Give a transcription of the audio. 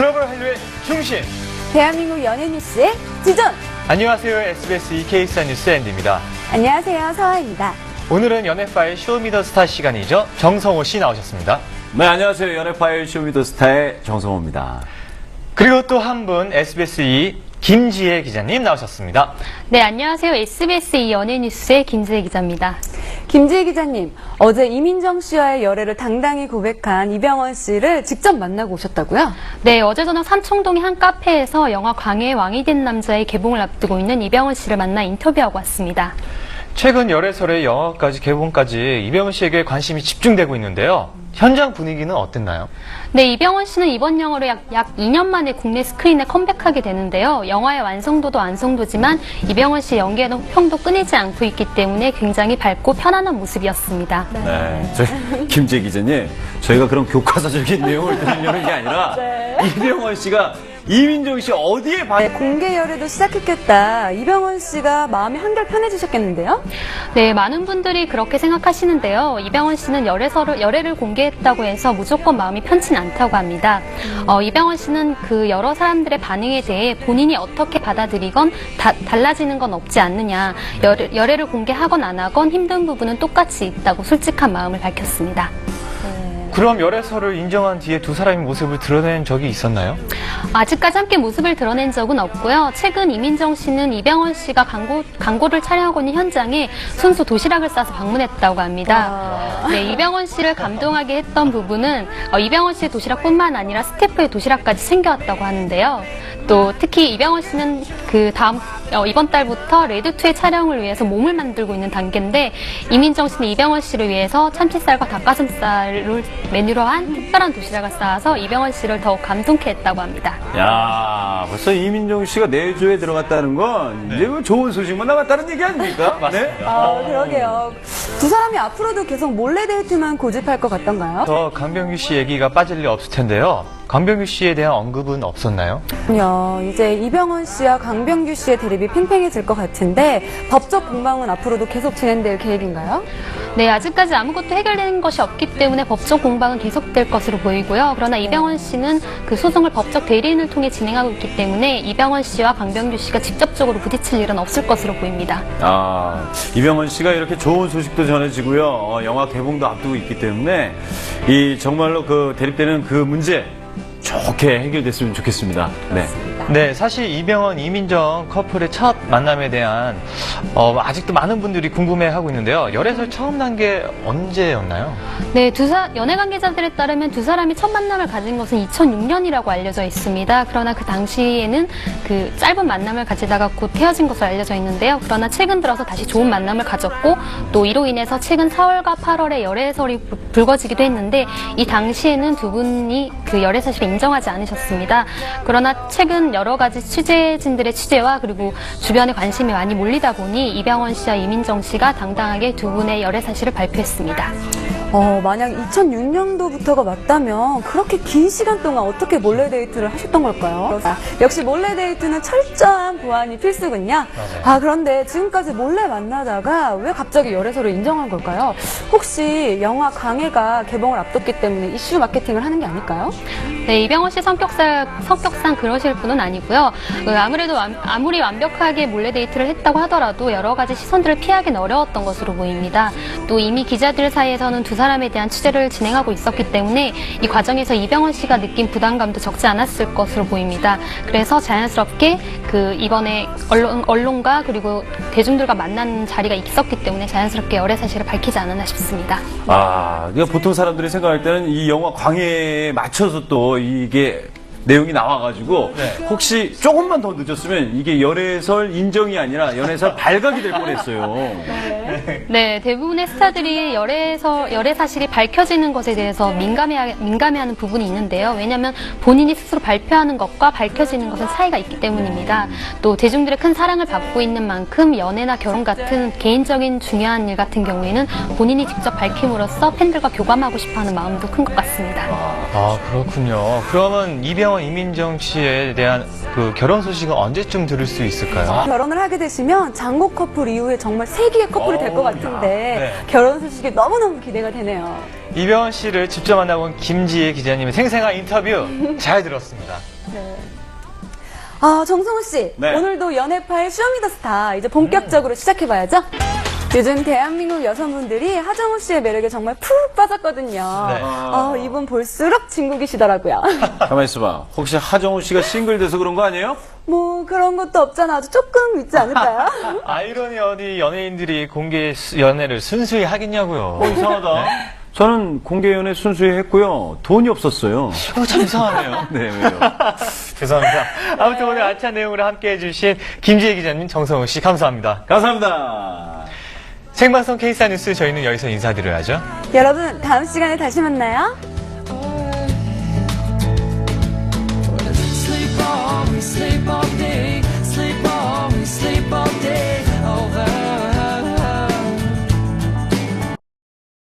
글로벌 한류의 중심. 대한민국 연예 뉴스의 지존. 안녕하세요. SBS EK스타 뉴스 앤디입니다. 안녕하세요. 서아입니다. 오늘은 연예파의 쇼미더스타 시간이죠. 정성호 씨 나오셨습니다. 네, 안녕하세요. 연예파일 쇼미더스타의 정성호입니다. 그리고 또 한 분 SBS 김지혜 기자님 나오셨습니다. 네, 안녕하세요. SBS 연예뉴스의 김지혜 기자입니다. 김지혜 기자님, 어제 이민정 씨와의 열애를 당당히 고백한 이병헌 씨를 직접 만나고 오셨다고요? 네, 어제 저녁 삼청동의 한 카페에서 영화 광해의 왕이 된 남자의 개봉을 앞두고 있는 이병헌 씨를 만나 인터뷰하고 왔습니다. 최근 열애설의 영화까지 개봉까지 이병헌 씨에게 관심이 집중되고 있는데요. 현장 분위기는 어땠나요? 네, 이병헌 씨는 이번 영화로 약 2년 만에 국내 스크린에 컴백하게 되는데요. 영화의 완성도도 완성도지만 이병헌 씨의 연기의 평도 끊이지 않고 있기 때문에 굉장히 밝고 편안한 모습이었습니다. 네, 저희 김재 기자님, 저희가 그런 교과서적인 내용을 들으려는 게 아니라 이병헌 씨가 이민정 씨 어디에 네, 공개 열애도 시작했겠다. 이병헌 씨가 마음이 한결 편해지셨겠는데요? 네, 많은 분들이 그렇게 생각하시는데요. 이병헌 씨는 열애를 공개했다고 해서 무조건 마음이 편치 않다고 합니다. 이병헌 씨는 그 여러 사람들의 반응에 대해 본인이 어떻게 받아들이건 달라지는 건 없지 않느냐. 열애를 공개하건 안 하건 힘든 부분은 똑같이 있다고 솔직한 마음을 밝혔습니다. 그럼 열애설을 인정한 뒤에 두 사람의 모습을 드러낸 적이 있었나요? 아직까지 함께 모습을 드러낸 적은 없고요. 최근 이민정 씨는 이병헌 씨가 광고를 촬영하고 있는 현장에 순수 도시락을 싸서 방문했다고 합니다. 네, 이병헌 씨를 감동하게 했던 부분은 이병헌 씨의 도시락뿐만 아니라 스태프의 도시락까지 챙겨왔다고 하는데요. 또 특히 이병헌 씨는 이번 달부터 레드2의 촬영을 위해서 몸을 만들고 있는 단계인데 이민정 씨는 이병헌 씨를 위해서 참치살과 닭가슴살을 메뉴로 한 특별한 도시락을 쌓아서 이병헌 씨를 더욱 감동케 했다고 합니다. 야, 벌써 이민정 씨가 내조에 들어갔다는 건 이제 뭐 좋은 소식만 나갔다는 얘기 아닙니까? 네? 그러게요. 두 사람이 앞으로도 계속 몰래 데이트만 고집할 것 같던가요? 더 강병규 씨 얘기가 빠질 리 없을 텐데요. 강병규 씨에 대한 언급은 없었나요? 이제 이병헌 씨와 강병규 씨의 대립이 팽팽해질 것 같은데 법적 공방은 앞으로도 계속 진행될 계획인가요? 네, 아직까지 아무것도 해결된 것이 없기 때문에 법적 공방은 계속될 것으로 보이고요. 그러나 이병헌 씨는 그 소송을 법적 대리인을 통해 진행하고 있기 때문에 이병헌 씨와 강병규 씨가 직접적으로 부딪힐 일은 없을 것으로 보입니다. 이병헌 씨가 이렇게 좋은 소식도 전해지고요. 영화 개봉도 앞두고 있기 때문에 정말로 그 대립되는 그 문제 좋게 해결됐으면 좋겠습니다. 네. 네, 사실 이병헌, 이민정 커플의 첫 만남에 대한 아직도 많은 분들이 궁금해하고 있는데요. 열애설 처음 난 게 언제였나요? 네, 연애 관계자들에 따르면 두 사람이 첫 만남을 가진 것은 2006년이라고 알려져 있습니다. 그러나 그 당시에는 그 짧은 만남을 가지다가 곧 헤어진 것으로 알려져 있는데요. 그러나 최근 들어서 다시 좋은 만남을 가졌고 또 이로 인해서 최근 4월과 8월에 열애설이 불거지기도 했는데 이 당시에는 두 분이 그 열애 사실을 인정하지 않으셨습니다. 그러나 최근 여러 가지 취재진들의 취재와 그리고 주변에 관심이 많이 몰리다 보니 이병헌 씨와 이민정 씨가 당당하게 두 분의 열애 사실을 발표했습니다. 만약 2006년도부터가 맞다면 그렇게 긴 시간 동안 어떻게 몰래 데이트를 하셨던 걸까요? 역시 몰래 데이트는 철저한 보안이 필수군요. 그런데 지금까지 몰래 만나다가 왜 갑자기 열애설을 인정한 걸까요? 혹시 영화 광해가 개봉을 앞뒀기 때문에 이슈 마케팅을 하는 게 아닐까요? 네, 이병헌 씨 성격상 그러실 분은 아니고요. 아무래도 아무리 완벽하게 몰래 데이트를 했다고 하더라도 여러 가지 시선들을 피하기는 어려웠던 것으로 보입니다. 또 이미 기자들 사이에서는 두 사람에 대한 취재를 진행하고 있었기 때문에 이 과정에서 이병헌 씨가 느낀 부담감도 적지 않았을 것으로 보입니다. 그래서 자연스럽게 이번에 언론과 그리고 대중들과 만나는 자리가 있었기 때문에 자연스럽게 열애 사실을 밝히지 않았나 싶습니다. 그러니까 보통 사람들이 생각할 때는 이 영화 광해에 맞춰서 또 이게 내용이 나와가지고 혹시 조금만 더 늦었으면 이게 열애설 인정이 아니라 열애설 발각이 될 뻔했어요. 네, 대부분의 스타들이 열애 사실이 밝혀지는 것에 대해서 민감해하는 부분이 있는데요. 왜냐하면 본인이 스스로 발표하는 것과 밝혀지는 것은 차이가 있기 때문입니다. 또 대중들의 큰 사랑을 받고 있는 만큼 연애나 결혼 같은 개인적인 중요한 일 같은 경우에는 본인이 직접 밝힘으로써 팬들과 교감하고 싶어하는 마음도 큰 것 같습니다. 그렇군요. 그러면 이병헌 이병헌, 이민정 씨에 대한 그 결혼 소식은 언제쯤 들을 수 있을까요? 결혼을 하게 되시면 장국 커플 이후에 정말 세기의 커플이 될 것 같은데 네. 결혼 소식이 너무너무 기대가 되네요. 이병헌 씨를 직접 만나본 김지혜 기자님의 생생한 인터뷰 잘 들었습니다. 아, 정성호 씨. 네. 오늘도 연애파의 쇼미더스타 이제 본격적으로 시작해봐야죠. 요즘 대한민국 여성분들이 하정우 씨의 매력에 정말 푹 빠졌거든요. 네. 이분 볼수록 진국이시더라고요. 가만히 있어봐. 혹시 하정우 씨가 싱글 돼서 그런 거 아니에요? 뭐 그런 것도 없잖아. 아주 조금 있지 않을까요? 아이러니하니 연예인들이 공개 연애를 순수히 하겠냐고요. 이상하다. 저는 공개 연애 순수히 했고요. 돈이 없었어요. 참 이상하네요. 네, 왜요? 죄송합니다. 아무튼 오늘 알찬 내용으로 함께 해주신 김지혜 기자님, 정성우 씨 감사합니다. 감사합니다. 생방송 K스타 뉴스 저희는 여기서 인사드려야죠. 여러분 다음 시간에 다시 만나요. Sleep all day, sleep all day, sleep all day, over.